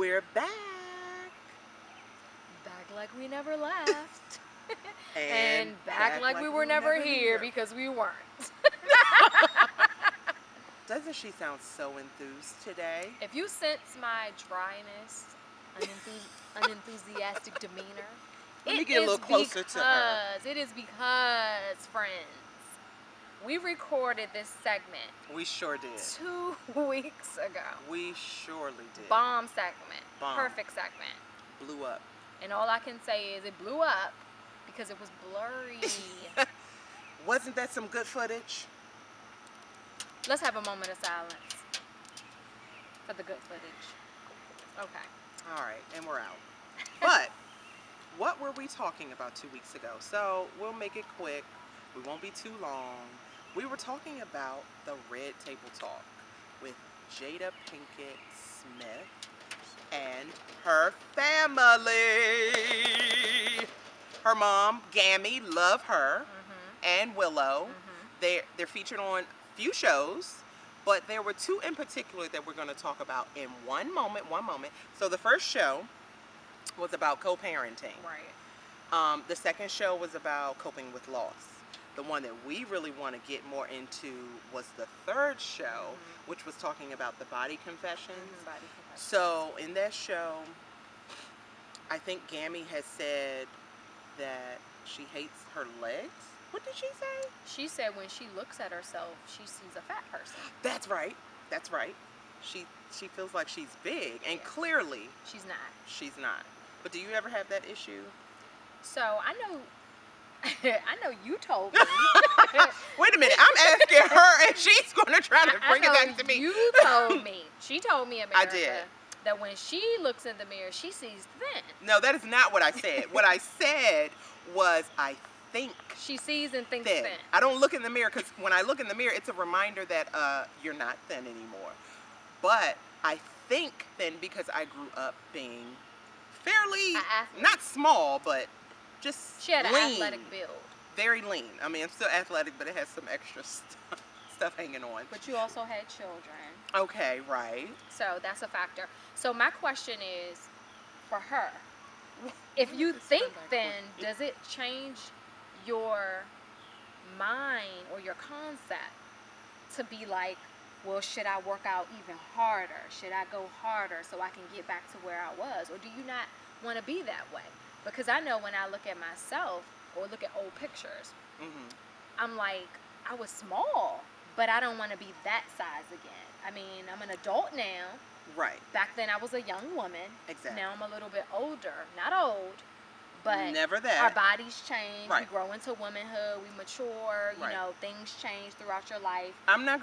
We're back. Back like we never left. And back like we were never here because we weren't. Doesn't she sound so enthused today? If you sense my dryness, unenthusiastic demeanor, Let me get a little closer to her. It is because, friends, we recorded this segment. We sure did. 2 weeks ago. We surely did. Bomb segment. Bomb. Perfect segment. Blew up. And all I can say is it blew up because it was blurry. Wasn't that some good footage? Let's have a moment of silence for the good footage. Okay. All right, and we're out. But what were we talking about 2 weeks ago? So we'll make it quick. We won't be too long. We were talking about the Red Table Talk with Jada Pinkett Smith and her family. Her mom, Gammy, love her, and Willow. They're featured on few shows, but there were 2 in particular that we're going to talk about in one moment. So the first show was about co-parenting. Right. The second show was about coping with loss. The one that we really want to get more into was the third show, which was talking about the body confessions. So in that show, I think Gammy has said that she hates her legs. What did she say? She said when she looks at herself, she sees a fat person. That's right. That's right. She feels like she's big, and clearly she's not. She's not. But do you ever have that issue? So I know you told me. Wait a minute, I'm asking her and she's going to try to bring it back to me. You told me. She told me, America, I did. That when she looks in the mirror, she sees thin. No, that is not what I said. What I said was I think she sees and thinks thin. thin. I don't look in the mirror because when I look in the mirror, it's a reminder that you're not thin anymore. But I think thin because I grew up being fairly, not small, but just she had lean. an athletic build. Very lean. I mean, I'm still athletic, but it has some extra stuff hanging on. But you also had children. Okay, right. So that's a factor. So my question is, for her, if you think thin, does it change your mind or your concept to be like, well, should I work out even harder? Should I go harder so I can get back to where I was? Or do you not want to be that way? Because I know when I look at myself or look at old pictures, I'm like, I was small, but I don't want to be that size again. I mean, I'm an adult now. Right. Back then I was a young woman. Exactly. Now I'm a little bit older. Not old, but never that. Our bodies change. Right. We grow into womanhood. We mature. You know, things change throughout your life. I'm not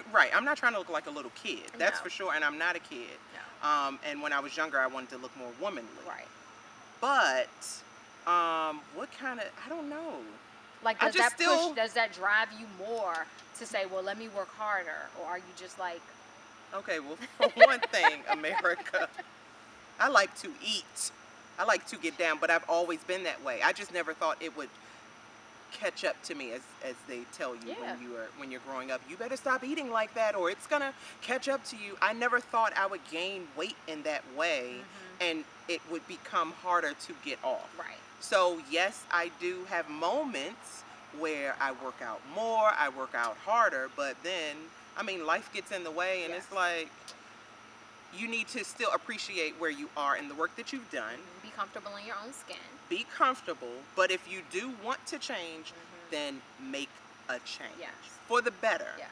trying to look like a little kid. That's for sure. And I'm not a kid. No. And when I was younger, I wanted to look more womanly. Right. But what kind of, I don't know. Like, does that drive you more to say, well, let me work harder? Or are you just like... Okay, well, for one thing, America, I like to eat. I like to get down, but I've always been that way. I just never thought it would catch up to me, as they tell you when you're growing up. You better stop eating like that, or it's gonna catch up to you. I never thought I would gain weight in that way, and it would become harder to get off. Right. So yes, I do have moments where I work out more, I work out harder, but then, I mean, life gets in the way, and it's like, you need to still appreciate where you are and the work that you've done. Be comfortable in your own skin. Be comfortable, but if you do want to change, then make a change. Yes. For the better. Yes.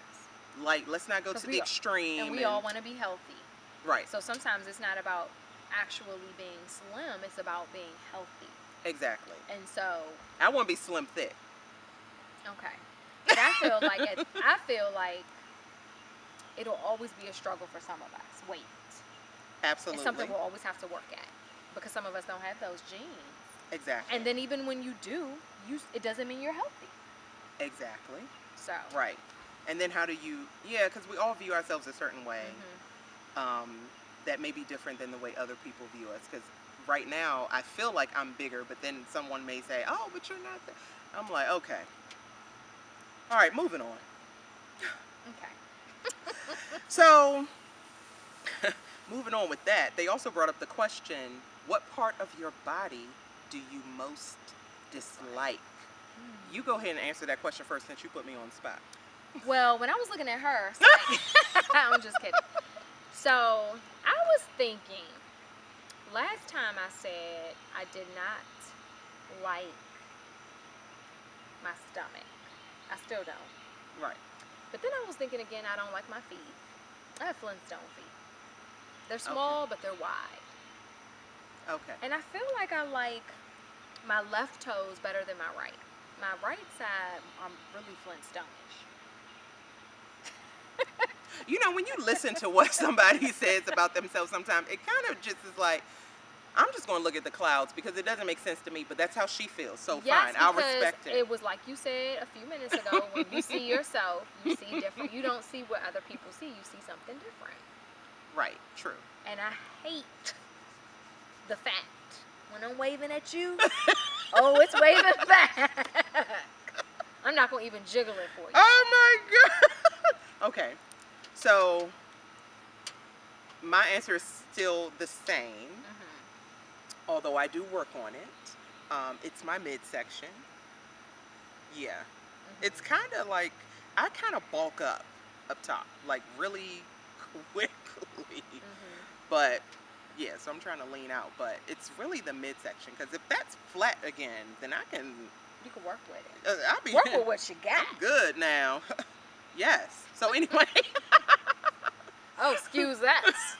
Like, let's not go to the extreme. And we all want to be healthy. Right. So sometimes it's not about actually being slim, it's about being healthy. Exactly. And so... I want to be slim thick. Okay. But I feel like it'll always be a struggle for some of us. Weight. Absolutely. It's something we'll always have to work at. Because some of us don't have those genes. Exactly. And then even when you do, it doesn't mean you're healthy. Exactly. So. Right. And then how do you... Yeah, because we all view ourselves a certain way. That may be different than the way other people view us. Because right now, I feel like I'm bigger, but then someone may say, oh, but you're not that. I'm like, okay. All right, moving on. Okay. So, moving on with that, they also brought up the question, what part of your body do you most dislike? You go ahead and answer that question first since you put me on the spot. Well, when I was looking at her, I'm just kidding. So I was thinking, last time I said I did not like my stomach. I still don't. Right. But then I was thinking again, I don't like my feet. I have Flintstone feet. They're small, but they're wide. Okay. And I feel like I like my left toes better than my right. My right side, I'm really Flintstone-ish. You know, when you listen to what somebody says about themselves sometimes, it kind of just is like, I'm just going to look at the clouds because it doesn't make sense to me, but that's how she feels. So Yes, fine, I'll respect it. It was like you said a few minutes ago, when you see yourself, you see different. You don't see what other people see. You see something different. Right, true. And I hate the fact when I'm waving at you, oh, it's waving back. I'm not going to even jiggle it for you. Oh my God. Okay. So my answer is still the same, although I do work on it. It's my midsection. Yeah. It's kind of like, I kind of bulk up top, like really quickly. But yeah, so I'm trying to lean out, but it's really the midsection, because if that's flat again, then you can work with it. I'll be work with what you got. I'm good now. Yes. So anyway. Oh, excuse us.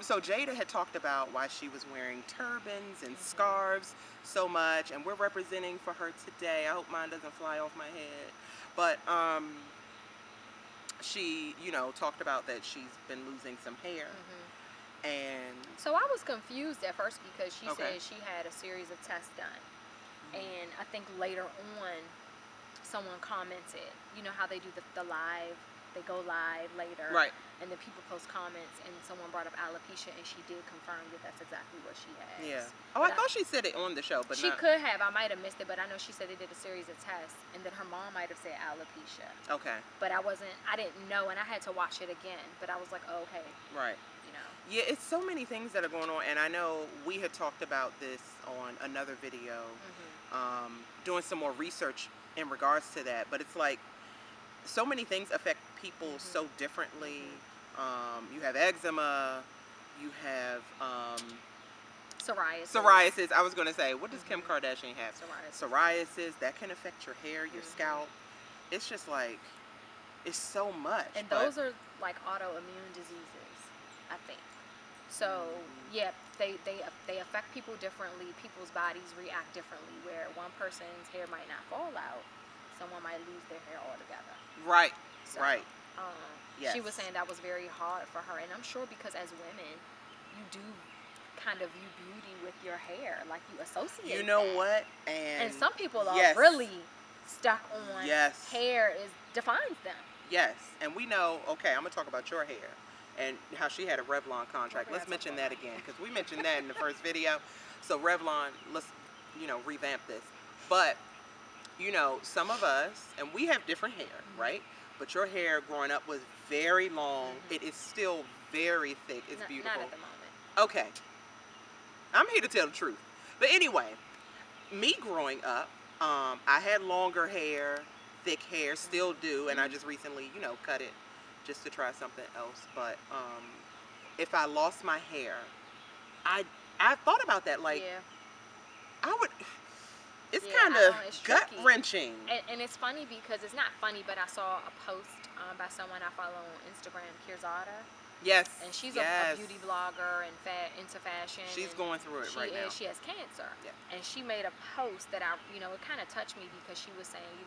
So Jada had talked about why she was wearing turbans and scarves so much, and we're representing for her today. I hope mine doesn't fly off my head. But she, you know, talked about that she's been losing some hair. And so I was confused at first because she said she had a series of tests done. And I think later on, someone commented, you know how they do the live, they go live later. Right. And then people post comments, and someone brought up alopecia, and she did confirm that that's exactly what she has. Yeah. Oh, I thought she said it on the show, but she could have. I might have missed it, but I know she said they did a series of tests, and then her mom might have said alopecia. Okay. But I didn't know, and I had to watch it again. But I was like, oh, okay. Right. You know. Yeah, it's so many things that are going on, and I know we had talked about this on another video, doing some more research in regards to that. But it's like, so many things affect people so differently. You have eczema, you have psoriasis. I was going to say, what does Kim Kardashian have? Psoriasis. That can affect your hair, your scalp. It's just like, it's so much. And those are like autoimmune diseases, I think. So yeah, they affect people differently. People's bodies react differently. Where one person's hair might not fall out, someone might lose their hair altogether. Right. So, right. Yes. She was saying that was very hard for her, and I'm sure because as women, you do kind of view beauty with your hair, like you associate. You know that. what? And some people are really stuck on hair defines them. Yes, and we know. Okay, I'm gonna talk about your hair and how she had a Revlon contract. Let's mention that again, because we mentioned that in the first video. So Revlon, let's revamp this. But some of us, and we have different hair, right? But your hair growing up was very long. It is still very thick. It's beautiful. Not at the moment. Okay. I'm here to tell the truth. But anyway, me growing up, I had longer hair, thick hair, still do, and I just recently, cut it just to try something else. But if I lost my hair, I thought about that, like, I would... It's kind of gut-wrenching. And it's funny because it's not funny, but I saw a post by someone I follow on Instagram, Kirzada. Yes. And she's a beauty blogger and into fashion. She's going through it right now. She has cancer. Yeah. And she made a post that it kind of touched me because she was saying,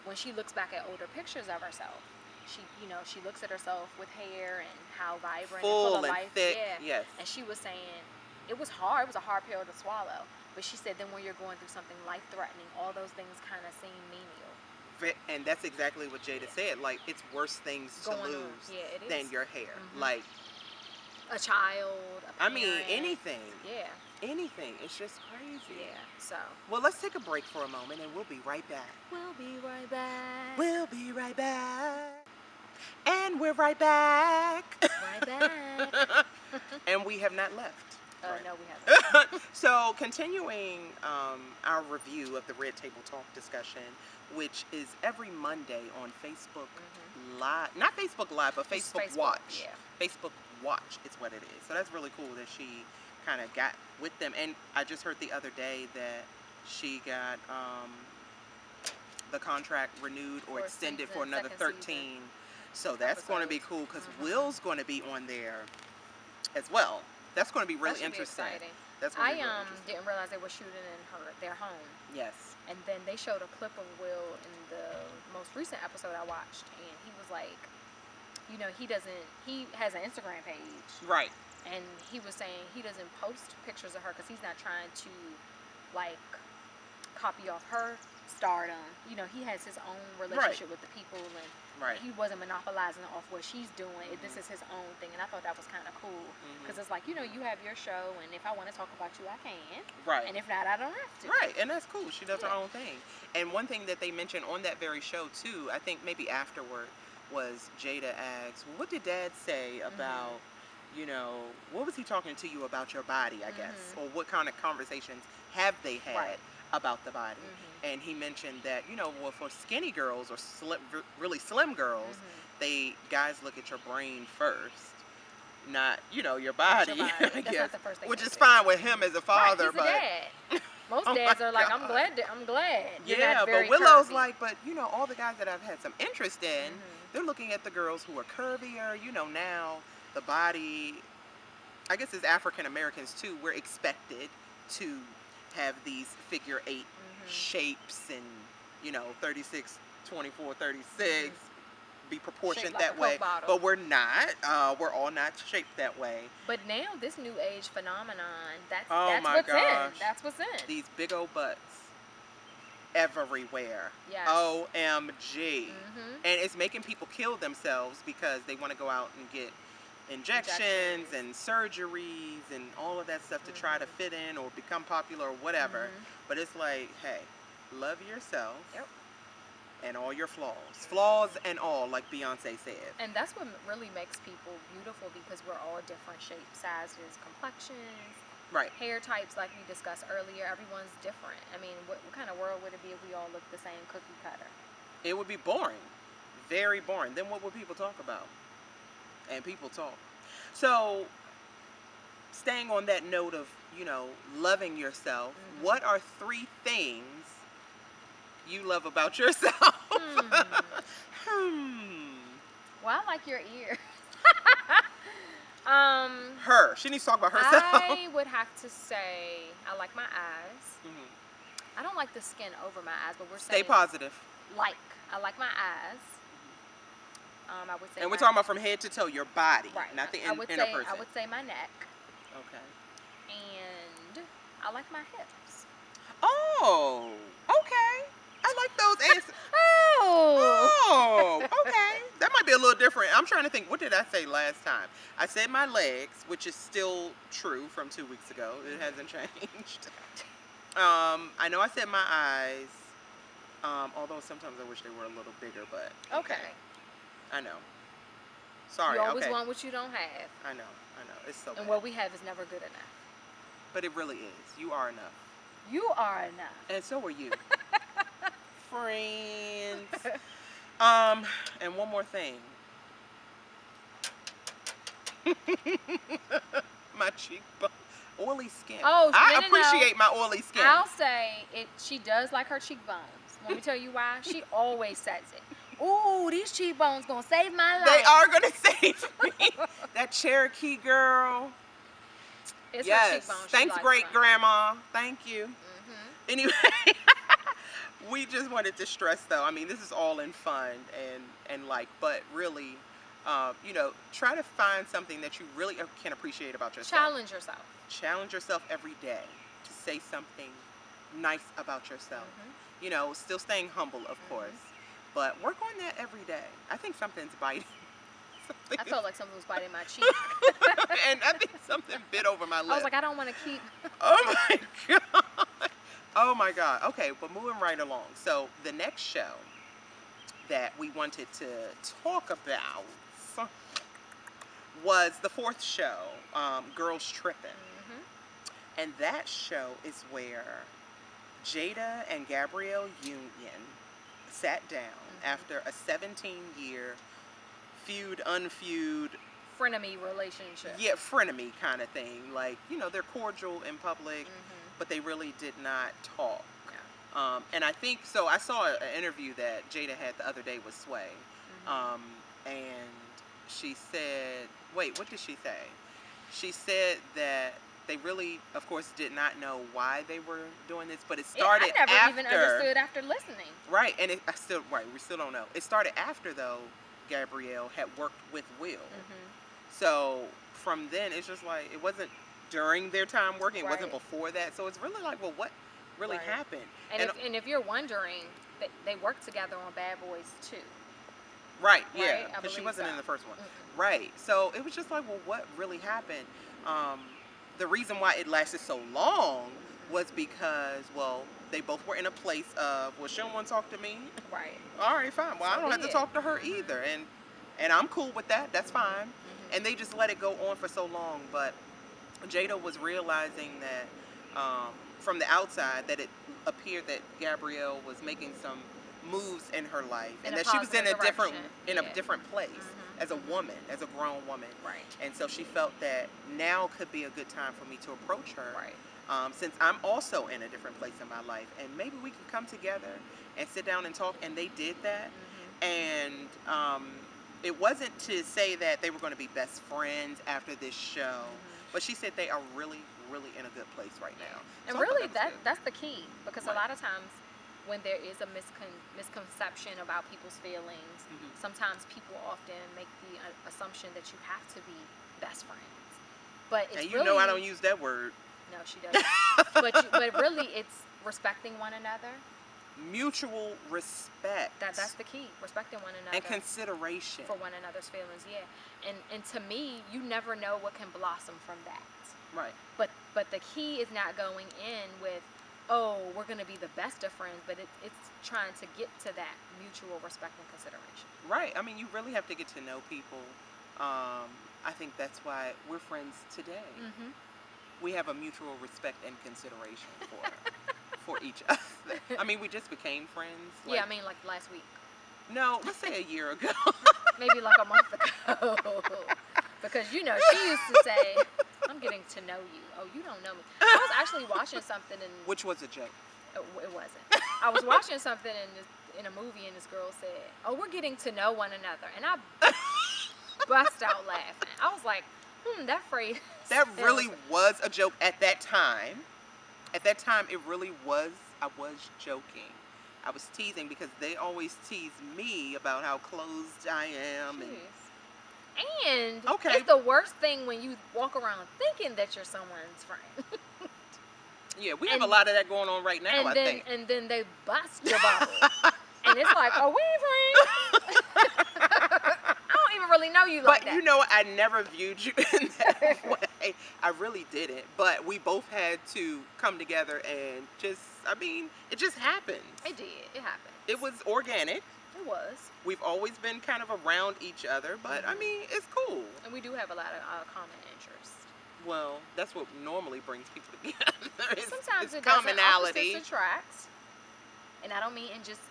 when she looks back at older pictures of herself, she looks at herself with hair and how vibrant and full of life. Thick. Yeah. Yes. And she was saying it was hard. It was a hard pill to swallow. But she said then when you're going through something life-threatening, all those things kind of seem menial. And that's exactly what Jada said. Like, it's worse things to lose than your hair. Like a child, a parent. I mean, anything. Yeah. Anything. It's just crazy. Yeah. So. Well, let's take a break for a moment, and we'll be right back. We'll be right back. We'll be right back. And we're right back. Right back. And we have not left. No, we haven't. So, continuing our review of the Red Table Talk discussion, which is every Monday on Facebook Live. Not Facebook Live, but It's Facebook Facebook, Watch. yeah. Facebook Watch is what it is. So, that's really cool that she kind of got with them. And I just heard the other day that she got the contract renewed or For a extended season, for another second 13. season. So, that's going to be Episodes. cool because Will's going to be on there as well. That's going to be really That should be interesting. exciting. That's going to be really interesting. Didn't realize they were shooting in their home, Yes. and then they showed a clip of Will in the most recent episode I watched, and he was like, he has an Instagram page, Right. and he was saying he doesn't post pictures of her because he's not trying to like copy off her stardom. He has his own relationship with the people, and Right. he wasn't monopolizing off what she's doing. This is his own thing, and I thought that was kind of cool because it's like, you have your show, and if I want to talk about you, I can. Right. And if not, I don't have to. Right, and that's cool. She does her own thing. And one thing that they mentioned on that very show too, I think maybe afterward, was Jada asked, "Well, what did Dad say about, what was he talking to you about your body? I guess, or what kind of conversations have they had about the body?" And he mentioned that, well, for skinny girls or really slim girls, guys look at your brain first, not your body. That's I not guess, the first thing which they is say. fine with him as a father, Right, he's but a dad. Most Oh dads my are like, God. I'm glad. You're yeah, not very but Willow's curvy. like, but all the guys that I've had some interest in, they're looking at the girls who are curvier. Now the body, I guess as African Americans too, we're expected to have these figure 8 shapes and 36, 24, 36, be proportioned Shaped like that a way, Coke bottle. but we're not. We're all not shaped that way. But now this new age phenomenon, that's Oh my what's gosh. in. That's what's in. These big old butts everywhere. Yes. OMG. And it's making people kill themselves because they want to go out and get injections and surgeries and all of that stuff to try to fit in or become popular or whatever. But it's like, hey, love yourself and all your flaws. Flaws and all, like Beyonce said. And that's what really makes people beautiful, because we're all different shapes, sizes, complexions, Right. hair types, like we discussed earlier. Everyone's different. I mean, what kind of world would it be if we all looked the same cookie cutter? It would be boring. Very boring. Then what would people talk about? And people talk. So, staying on that note of, loving yourself, what are 3 things you love about yourself? Well, I like your ears. Her. She needs to talk about herself. I would have to say I like my eyes. I don't like the skin over my eyes, but we're saying Stay positive. I like my eyes. I would say. And we're talking about from head to toe, your body, right. not the I would inner say person. I would say my neck, Okay. and I like my hips. Oh, okay. I like those answers. Oh. Oh, okay. That might be a little different. I'm trying to think. What did I say last time? I said my legs, which is still true from 2 weeks ago. It hasn't changed. I know I said my eyes. Although sometimes I wish they were a little bigger, but Okay. I know. Sorry. You always okay. want what you don't have, I know. It's so and bad. what we have is never good enough. But it really is. You are enough. You are enough. And so are you. Friends. And one more thing. My cheekbone. Oily skin. Oh, I no. appreciate my oily skin. I'll say it. She does like her cheekbones. Want me to tell you why? She always says it. Ooh, these cheekbones gonna save my life. They are gonna save me. That Cherokee girl. It's her Yes. cheekbones she Thanks, likes, great right? grandma. Thank you. Anyway, we just wanted to stress, though. I mean, this is all in fun and like, but really, try to find something that you really can appreciate about yourself. Challenge yourself. Challenge yourself every day to say something nice about yourself. Still staying humble, of course, but work on that every day. I think something's biting. I felt like something was biting my cheek. And I think something bit over my lip. I was like, I don't want to keep. Oh my God. Oh my God. Okay, but moving right along. So the next show that we wanted to talk about was the fourth show, Girls Trippin'. And that show is where Jada and Gabrielle Union sat down after a 17-year unfeud, frenemy relationship. Yeah, frenemy kind of thing. Like, you know, they're cordial in public, but they really did not talk. Yeah. And I think, so I saw an interview that Jada had the other day with Sway. And she said, wait, what did she say? She said that they really, of course, did not know why they were doing this, but it started I never after. even understood after listening. Right, and we still don't know. It started after, though, Gabrielle had worked with Will. So from then, it's just like, it wasn't during their time working, it wasn't before that. So it's really like, well, what really happened? And if you're wondering, they worked together on Bad Boys 2. Right, yeah, because she wasn't in the first one. Right, so it was just like, well, what really happened? The reason why it lasted so long was because, well, they both were in a place of, well, she don't want to talk to me. Right. All right, fine. Well, I don't have to talk to her either, and I'm cool with that. That's fine. And they just let it go on for so long. But Jada was realizing that from the outside that it appeared that Gabrielle was making some moves in her life, and that she was in a different place as a woman, as a grown woman. Right. And so she felt that now could be a good time for me to approach her. Right. Since I'm also in a different place in my life, and maybe we can come together and sit down and talk. And they did that. And it wasn't to say that they were going to be best friends after this show, but she said they are really, really in a good place right now. And so really, that's the key, because a lot of times when there is a misconception about people's feelings, sometimes people often make the assumption that you have to be best friends. But it's and you know I don't use that word. No, she doesn't. but really, it's respecting one another. Mutual respect. That's the key. Respecting one another. And consideration. For one another's feelings, yeah. And to me, you never know what can blossom from that. Right. But the key is not going in with, oh, we're going to be the best of friends, but it's trying to get to that mutual respect and consideration. Right. I mean, you really have to get to know people. I think that's why we're friends today. We have a mutual respect and consideration for each other. I mean, we just became friends. Like, yeah, I mean, like last week. No, let's say a year ago. Maybe like a month ago. Because, you know, she used to say, I'm getting to know you. Oh, you don't know me. I was actually watching something and... Which was a joke. It wasn't. I was watching something in a movie, and this girl said, oh, we're getting to know one another. And I bust out laughing. I was like, that phrase... That really was a joke at that time. At that time, it really was. I was joking. I was teasing because they always tease me about how closed I am. And it's the worst thing when you walk around thinking that you're someone's friend. Yeah, we have a lot of that going on right now, I think. And then they bust your bubble. And it's like, oh, we friends? I don't even really know you like that. But you know, I never viewed you in that way. I really didn't. But we both had to come together and just, I mean, it just happened. It did. It happened. It was organic. It was. We've always been kind of around each other, but I mean, it's cool. And we do have a lot of common interests. Well, that's what normally brings people together. Sometimes it's it commonality. Opposites attract. And I don't mean in just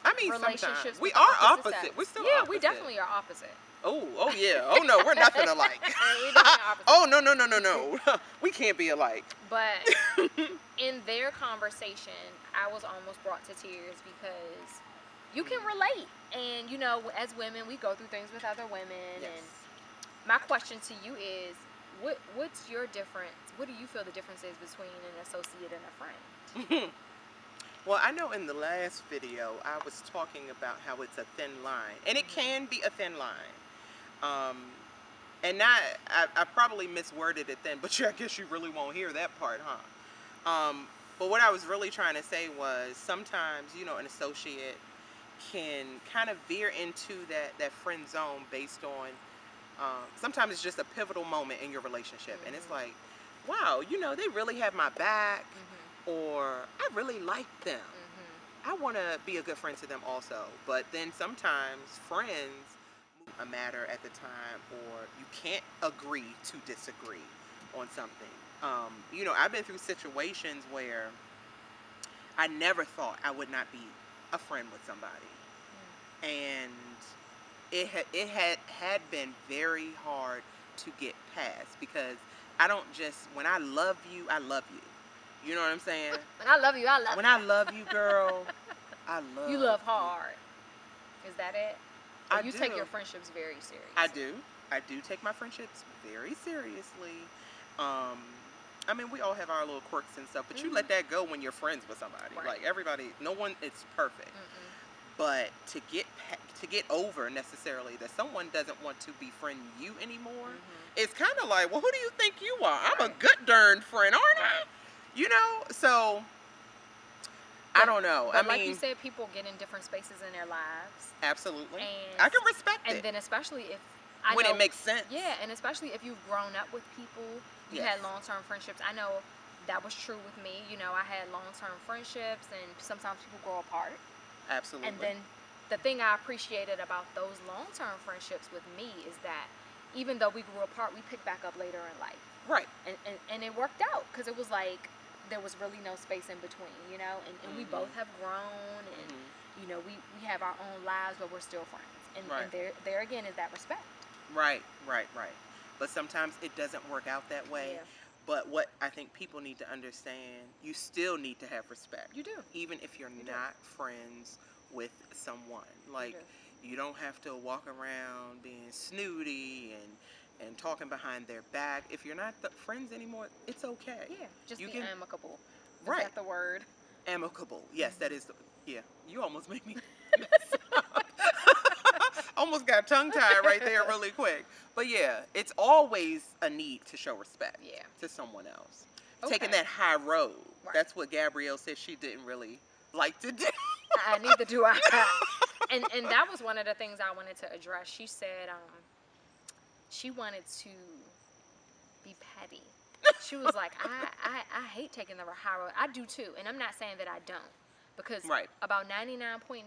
relationships. Sometimes. We are opposite. Sex. We're still opposite. opposite. We definitely are opposite. Oh yeah. Oh no, we're nothing alike. We're definitely opposite. Oh no. We can't be alike. But in their conversation, I was almost brought to tears because you can relate. And you know, as women, we go through things with other women. Yes. And my question to you is, what's your difference? What do you feel the difference is between an associate and a friend? Well, I know in the last video I was talking about how it's a thin line, and it can be a thin line. And I probably misworded it then, but I guess you really won't hear that part, huh? But what I was really trying to say was sometimes, you know, an associate can kind of veer into that friend zone based on, sometimes it's just a pivotal moment in your relationship. And it's like, wow, you know, they really have my back, or I really like them. I want to be a good friend to them also. But then sometimes friends a matter at the time, or you can't agree to disagree on something. I've been through situations where I never thought I would not be a friend with somebody, and it had been very hard to get past, because I don't just, when I love you, I love you. You know what I'm saying? When I love you, I love When you. I love you, girl, I love You love hard. Is that it? Or I you do. take your friendships very seriously? I do. I do take my friendships very seriously. Um, I mean, we all have our little quirks and stuff, but you let that go when you're friends with somebody. Right. Like, everybody, no one is perfect. But to get over necessarily that someone doesn't want to befriend you anymore, it's kind of like, well, who do you think you are? I'm a good darn friend, aren't I? You know, so I don't know. But I like mean, you said, people get in different spaces in their lives. absolutely. And I can respect and it. then especially if When it makes sense. Yeah, and especially if you've grown up with people, you Yes. had long-term friendships. I know that was true with me. You know, I had long-term friendships, and sometimes people grow apart. Absolutely. And then the thing I appreciated about those long-term friendships with me is that even though we grew apart, we picked back up later in life. Right. And it worked out, because it was like there was really no space in between, you know, and we both have grown, and you know, we have our own lives, but we're still friends. And, Right. and there again is that respect. Right. But sometimes it doesn't work out that way. Yeah. But what I think people need to understand, you still need to have respect. You do. Even if you're do. not friends with someone. Like, you don't have to walk around being snooty and talking behind their back. If you're not friends anymore, it's okay. Yeah, just You be can- amicable. Right. Is that the word? Amicable. Yes, that is. Yeah, you almost made me mess up. Almost got tongue tied right there really quick. But yeah, it's always a need to show respect to someone else. Taking that high road. Right. That's what Gabrielle said she didn't really like to do. Neither do I. And that was one of the things I wanted to address. She said she wanted to be petty. She was like, I hate taking the high road. I do too, and I'm not saying that I don't, because about 99.9%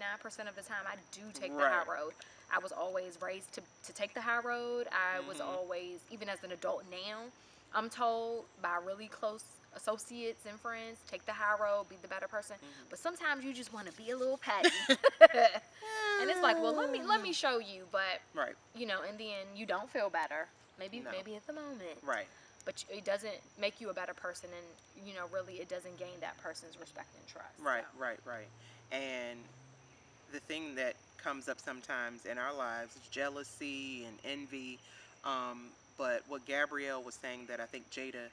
of the time I do take the high road. I was always raised to take the high road. I was always, even as an adult now, I'm told by really close associates and friends, take the high road, be the better person. But sometimes you just want to be a little petty. And it's like, well, let me show you. But you know, in the end, you don't feel better. Maybe at the moment. Right. But it doesn't make you a better person, and you know, really, it doesn't gain that person's respect and trust. Right. So. And the thing that comes up sometimes in our lives is jealousy and envy. But what Gabrielle was saying, that I think Jada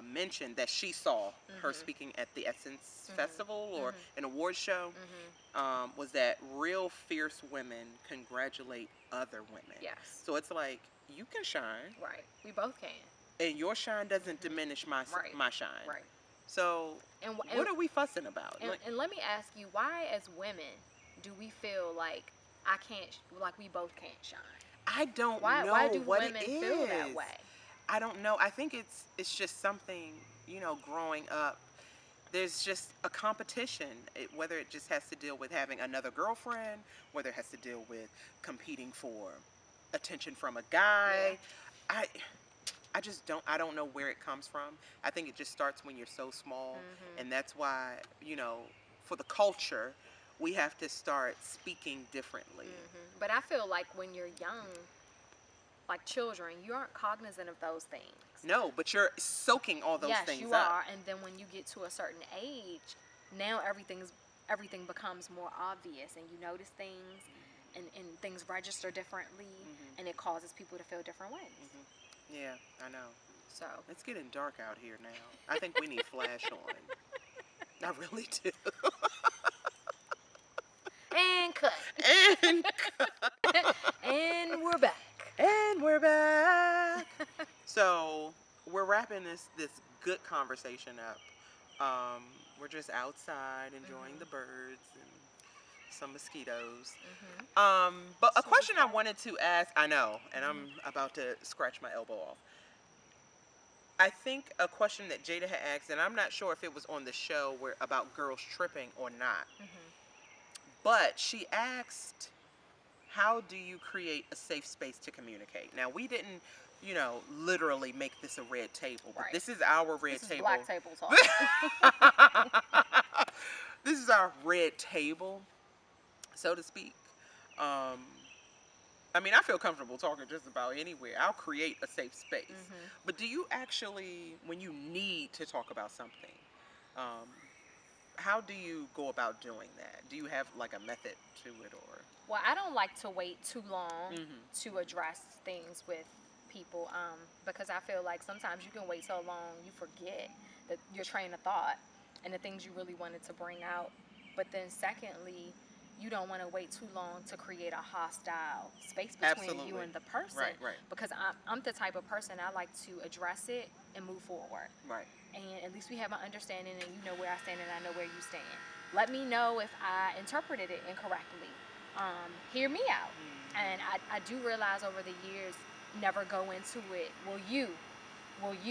mentioned, that she saw her speaking at the Essence Festival or an award show, was that real fierce women congratulate other women. Yes. So it's like, you can shine. Right. We both can. And your shine doesn't diminish my shine. Right. So what are we fussing about? And let me ask you, why as women do we feel like we both can't shine? I don't know why do what women it is. feel that way? I don't know. I think it's just something, you know, growing up, there's just a competition, whether it just has to deal with having another girlfriend, whether it has to deal with competing for attention from a guy. I just don't know where it comes from. I think it just starts when you're so small, and that's why, you know, for the culture, we have to start speaking differently. But I feel like when you're young, like children, you aren't cognizant of those things. No, but you're soaking all those things up. Yes, you are. And then when you get to a certain age, now everything becomes more obvious, and you notice things, and things register differently, and it causes people to feel different ways. Yeah, I know. So it's getting dark out here now. I think we need flash on. I really do. And cut. And cut. And we're back. And we're back. So we're wrapping this good conversation up. We're just outside enjoying the birds and some mosquitoes. But a question I wanted to ask, I know, and I'm about to scratch my elbow off. I think a question that Jada had asked, and I'm not sure if it was on the show where about girls tripping or not, but she asked, how do you create a safe space to communicate? Now, we didn't, literally make this a red table, but Right. this is our red This is table. black table talk. This is our red table, so to speak. Um, I mean, I feel comfortable talking just about anywhere. I'll create a safe space. But do you actually, when you need to talk about something, um, how do you go about doing that? Do you have like a method to it, or? Well, I don't like to wait too long Mm-hmm. to address things with people, because I feel like sometimes you can wait so long you forget that your train of thought and the things you really wanted to bring out. But then secondly, you don't want to wait too long to create a hostile space between you and the person. Right, right. Because I'm the type of person, I like to address it and move forward. Right. And at least we have an understanding, and you know where I stand and I know where you stand. Let me know if I interpreted it incorrectly. Hear me out. And I do realize over the years, never go into it, will you,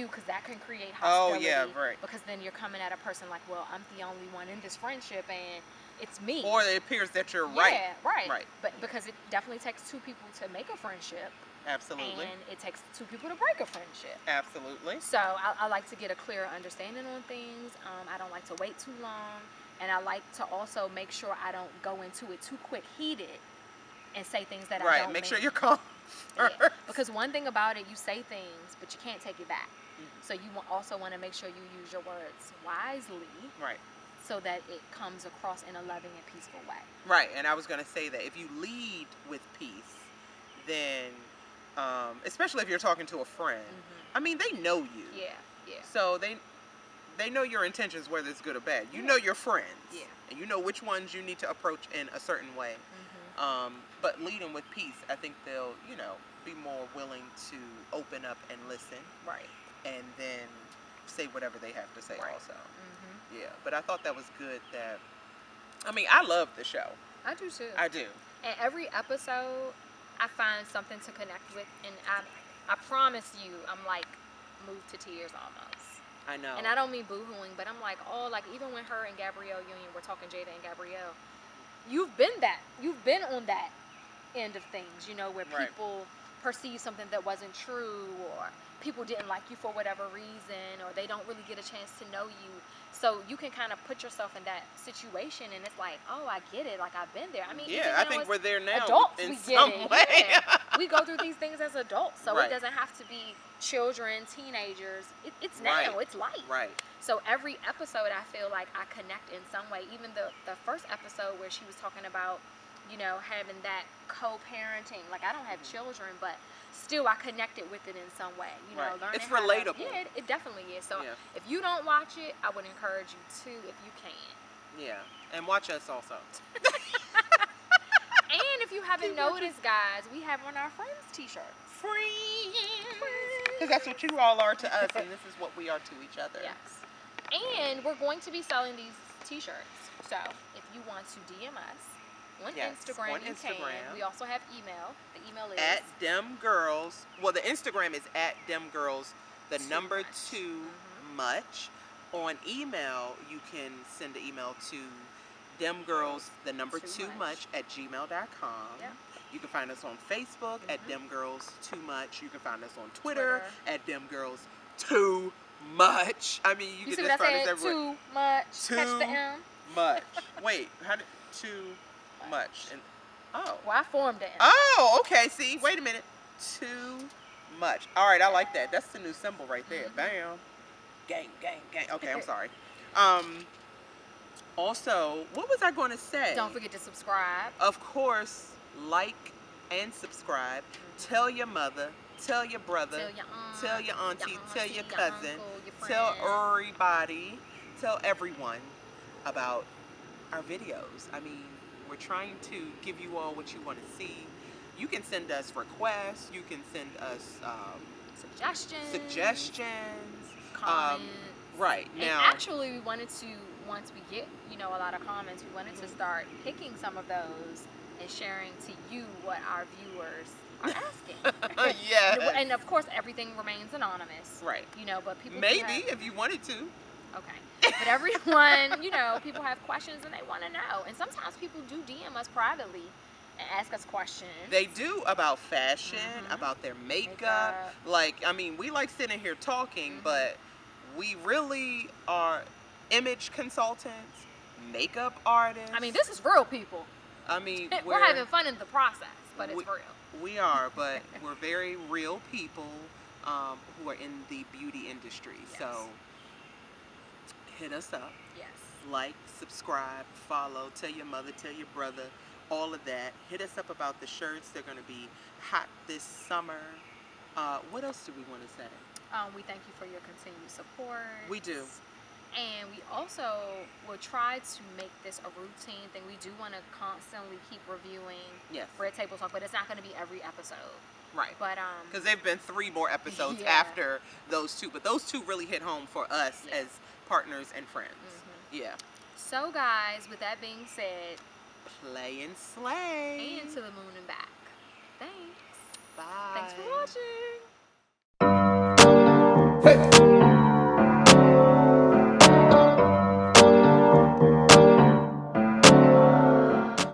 because that can create hostility. Oh, yeah, right. Because then you're coming at a person like, well, I'm the only one in this friendship, and it's me. Or it appears that you're right. Yeah, right. Right. But because it definitely takes two people to make a friendship. Absolutely. And it takes two people to break a friendship. Absolutely. So I like to get a clearer understanding on things. I don't like to wait too long. And I like to also make sure I don't go into it too quick heated and say things that I don't Right. Make sure mean. you're calm. Yeah. Because one thing about it, you say things, but you can't take it back. So you also want to make sure you use your words wisely. Right. So that it comes across in a loving and peaceful way. Right. And I was going to say that if you lead with peace, then, especially if you're talking to a friend, I mean, they know you. Yeah, yeah. So they know your intentions, whether it's good or bad. You know your friends. Yeah. And you know which ones you need to approach in a certain way. But leading with peace, I think they'll, be more willing to open up and listen. Right. And then say whatever they have to say also. Yeah. But I thought that was good that, I mean, I love the show. I do too. I do. And every episode, I find something to connect with. And I promise you, I'm like moved to tears almost. I know. And I don't mean boo-hooing, but I'm like, oh, like even when her and Gabrielle Union were talking, Jada and Gabrielle, you've been on that end of things, where people perceive something that wasn't true, or people didn't like you for whatever reason, or they don't really get a chance to know you. So you can kind of put yourself in that situation, and it's like, oh, I get it. Like, I've been there. I mean, yeah, I think we're there now. Adults, in we some get it. way. Yeah. We go through these things as adults, so Right. it doesn't have to be children, teenagers. It's Right. now. It's life. Right. So every episode, I feel like I connect in some way. Even the first episode where she was talking about, having that co-parenting. Like, I don't have children, but still I connected with it in some way. Right. Learning It's how to- relatable. yeah, it definitely is. So Yeah. if you don't watch it, I would encourage you to if you can. Yeah. And watch us also. And if you haven't noticed, guys, we have on our friends t-shirts. Friends. Because that's what you all are to us, and this is what we are to each other. Yes. And we're going to be selling these t-shirts. So if you want to DM us on Yes, Instagram, on you Instagram. can. We also have email. The email is At Dem Girls. Well, the Instagram is at Dem Girls, the Too number much. 2 much. On email, you can send an email to demgirls, the number Too 2 much. much at gmail.com. Yep. You can find us on Facebook at Dem Girls Too Much. You can find us on Twitter at Dem Girls Too Much. I mean, you You see can what just I find us said? everywhere. Too much. Catch Too the M. Much. Wait, how did too much? And oh. Well, I formed it. Oh, okay. See, wait a minute. Too much. All right, I like that. That's the new symbol right there. Bam. Gang, gang, gang. Okay, I'm sorry. Also, what was I going to say? Don't forget to subscribe. Of course, like and subscribe. Tell your mother. Tell your brother. Tell your aunt. Tell your auntie. Tell your cousin. Uncle, your Tell friend. everybody. Tell everyone about our videos. I mean, we're trying to give you all what you want to see. You can send us requests. You can send us Suggestions. Comments. Right And now, actually, we wanted to, once we get, a lot of comments, we wanted to start picking some of those and sharing to you what our viewers are asking. Yes. And of course, everything remains anonymous. Right. You know, but people Maybe if you wanted to. Okay. But everyone, you know, people have questions and they want to know. And sometimes people do DM us privately and ask us questions. They do, about fashion, Mhm. about their makeup. Makeup. Like, I mean, we like sitting here talking, Mhm. but we really are image consultants, makeup artists. I mean, this is real people. I mean, We're having fun in the process, but it's real. We are, but we're very real people who are in the beauty industry. Yes. So hit us up. Yes. Like, subscribe, follow, tell your mother, tell your brother, all of that. Hit us up about the shirts. They're going to be hot this summer. What else do we want to say? We thank you for your continued support. We do. And we also will try to make this a routine thing. We do want to constantly keep reviewing Red Table Talk, but it's not going to be every episode. Right. But because there have been 3 more episodes Yeah. after those 2, but those 2 really hit home for us as partners and friends. Mhm. Yeah. So guys, with that being said, play and slay. and to the moon and back. Thanks. Bye. Thanks for watching. Hey.